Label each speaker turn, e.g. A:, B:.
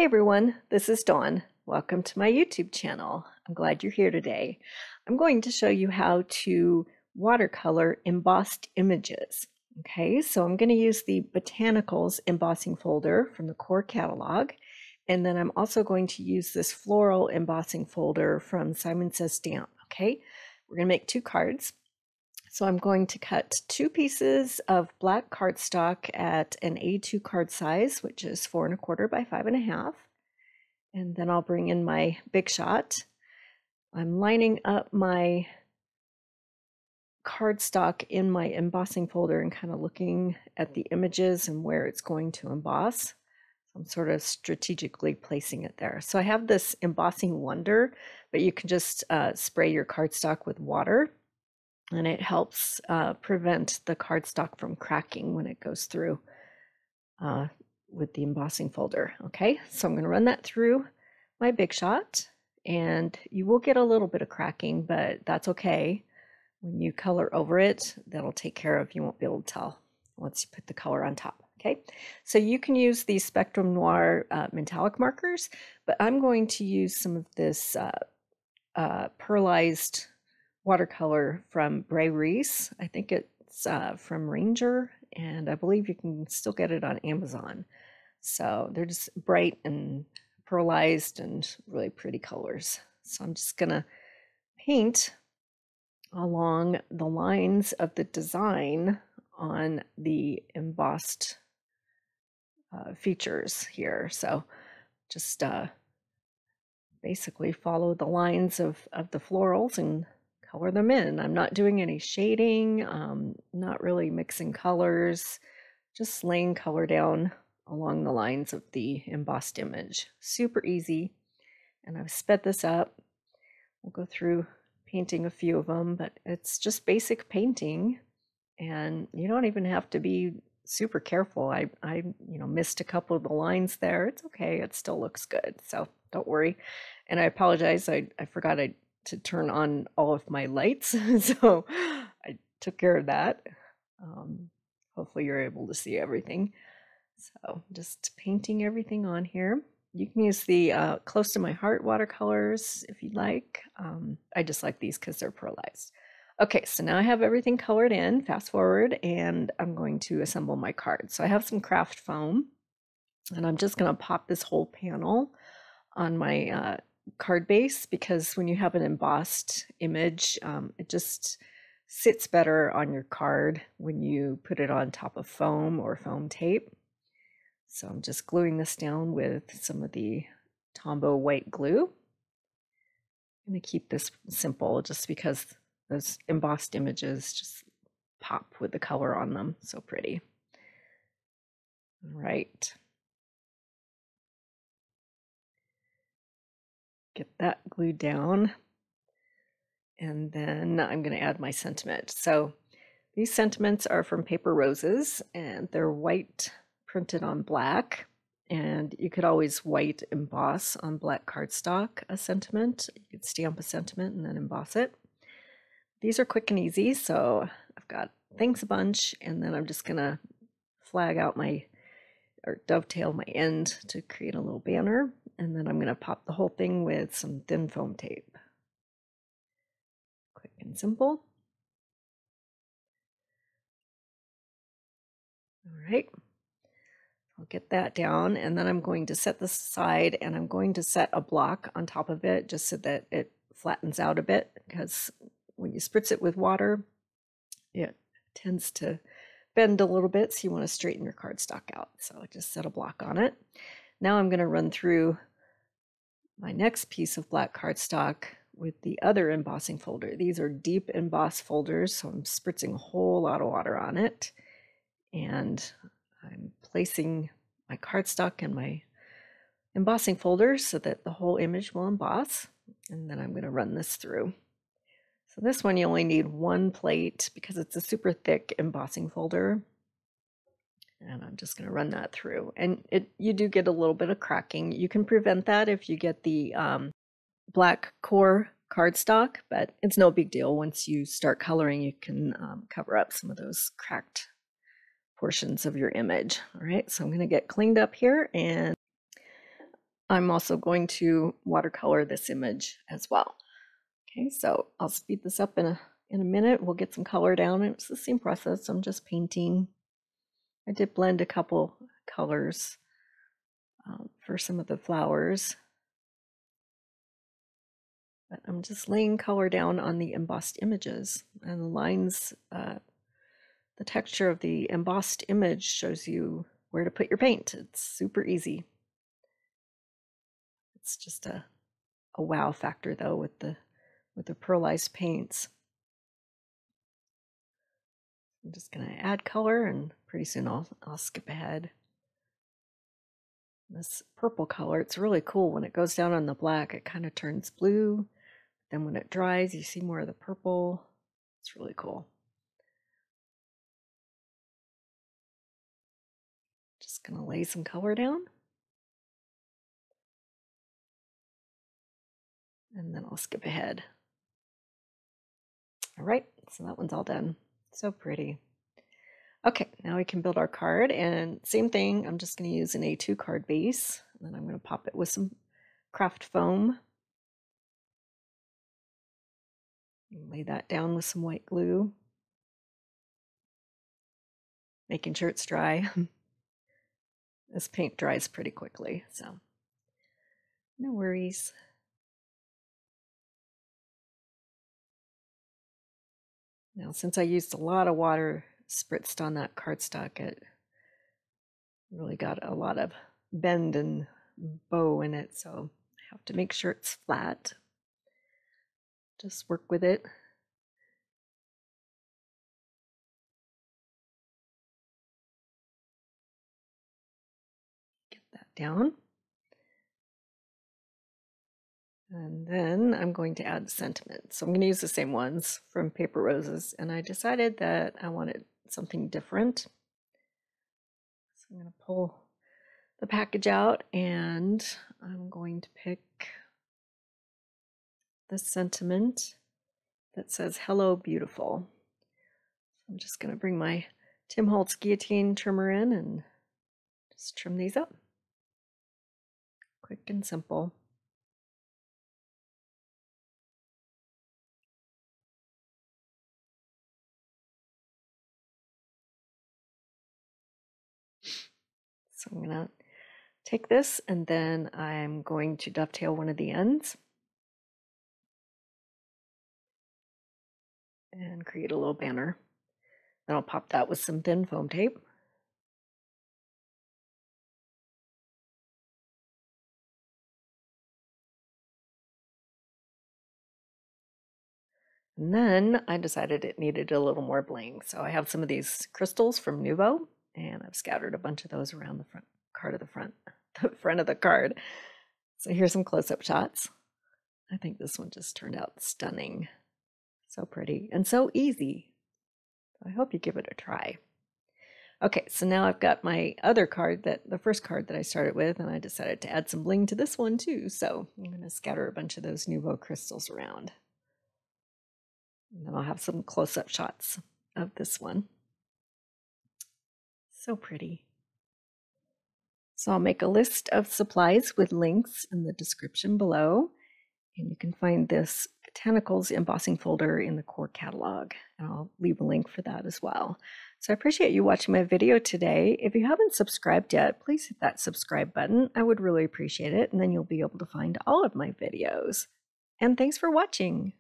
A: Hey everyone, this is Dawn. Welcome to my YouTube channel. I'm glad you're here today. I'm going to show you how to watercolor embossed images. Okay, so I'm going to use the Botanicals embossing folder from the core catalog, and then I'm also going to use this floral embossing folder from Simon Says Stamp. Okay, we're going to make two cards. So I'm going to cut two pieces of black cardstock at an A2 card size, which is 4 1/4 by 5 1/2. And then I'll bring in my Big Shot. I'm lining up my cardstock in my embossing folder and kind of looking at the images and where it's going to emboss. I'm sort of strategically placing it there. So I have this embossing wonder, but you can just spray your cardstock with water, and it helps prevent the cardstock from cracking when it goes through with the embossing folder. Okay, so I'm going to run that through my Big Shot, and you will get a little bit of cracking, but that's okay. When you color over it, that'll take care of, you won't be able to tell once you put the color on top. Okay, so you can use these Spectrum Noir metallic markers, but I'm going to use some of this pearlized watercolor from Bree Reese. I think it's from Ranger, and I believe you can still get it on Amazon. So they're just bright and pearlized and really pretty colors. So I'm just gonna paint along the lines of the design on the embossed features here. So just basically follow the lines of the florals and color them in. I'm not doing any shading, not really mixing colors, just laying color down along the lines of the embossed image. Super easy. And I've sped this up. We'll go through painting a few of them, but it's just basic painting, and you don't even have to be super careful. I missed a couple of the lines there. It's okay. It still looks good. So don't worry. And I apologize. I forgot to turn on all of my lights. So I took care of that. Hopefully you're able to see everything. So just painting everything on here. You can use the Close to My Heart watercolors if you'd like. I just like these because they're pearlized. Okay, so now I have everything colored in, fast forward, and I'm going to assemble my card. So I have some craft foam, and I'm just going to pop this whole panel on my card base, because when you have an embossed image, it just sits better on your card when you put it on top of foam or foam tape. So I'm just gluing this down with some of the Tombow white glue. I'm going to keep this simple just because those embossed images just pop with the color on them. So pretty. All right. Get that glued down. And then I'm going to add my sentiment. So these sentiments are from Paper Roses, and they're white printed on black. And you could always white emboss on black cardstock a sentiment. You could stamp a sentiment and then emboss it. These are quick and easy, so I've got thanks a bunch, and then I'm just gonna flag out or dovetail my end to create a little banner, and then I'm gonna pop the whole thing with some thin foam tape. Quick and simple. All right. I'll get that down, and then I'm going to set this aside, and I'm going to set a block on top of it just so that it flattens out a bit, because when you spritz it with water, it tends to bend a little bit, so you want to straighten your cardstock out. So I just set a block on it. Now I'm going to run through my next piece of black cardstock with the other embossing folder. These are deep emboss folders, so I'm spritzing a whole lot of water on it, and I'm placing my cardstock in my embossing folder so that the whole image will emboss, and then I'm going to run this through. So this one you only need one plate because it's a super thick embossing folder, and I'm just going to run that through. And you do get a little bit of cracking. You can prevent that if you get the black core cardstock, but it's no big deal. Once you start coloring, you can cover up some of those cracked portions of your image. All right, so I'm going to get cleaned up here, and I'm also going to watercolor this image as well. Okay, so I'll speed this up in a minute. We'll get some color down. It's the same process. I'm just painting. I did blend a couple colors for some of the flowers. But I'm just laying color down on the embossed images, and the lines, the texture of the embossed image shows you where to put your paint. It's super easy. It's just a wow factor though with the pearlized paints. I'm just going to add color, and pretty soon I'll skip ahead. This purple color, it's really cool. When it goes down on the black, it kind of turns blue. Then when it dries, you see more of the purple. It's really cool. Just going to lay some color down. And then I'll skip ahead. All right, so that one's all done. So pretty. Okay, now we can build our card, and same thing, I'm just going to use an A2 card base, and then I'm going to pop it with some craft foam. Lay that down with some white glue, making sure it's dry. This paint dries pretty quickly, so no worries. Now, since I used a lot of water spritzed on that cardstock, it really got a lot of bend and bow in it, so I have to make sure it's flat. Just work with it. Get that down. And then I'm going to add sentiment. So I'm going to use the same ones from Paper Roses, and I decided that I wanted something different. So I'm going to pull the package out, and I'm going to pick the sentiment that says "Hello, Beautiful." I'm just going to bring my Tim Holtz guillotine trimmer in and just trim these up. Quick and simple. So I'm going to take this, and then I'm going to dovetail one of the ends and create a little banner. Then I'll pop that with some thin foam tape. And then I decided it needed a little more bling. So I have some of these crystals from Nuvo, and I've scattered a bunch of those around the front of the card. So here's some close-up shots. I think this one just turned out stunning. So pretty and so easy. I hope you give it a try. Okay, so now I've got my other card, the first card that I started with, and I decided to add some bling to this one too. So I'm going to scatter a bunch of those Nuvo crystals around. And then I'll have some close-up shots of this one. So pretty. So I'll make a list of supplies with links in the description below. And you can find this Botanicals embossing folder in the core catalog. And I'll leave a link for that as well. So I appreciate you watching my video today. If you haven't subscribed yet, please hit that subscribe button. I would really appreciate it. And then you'll be able to find all of my videos. And thanks for watching.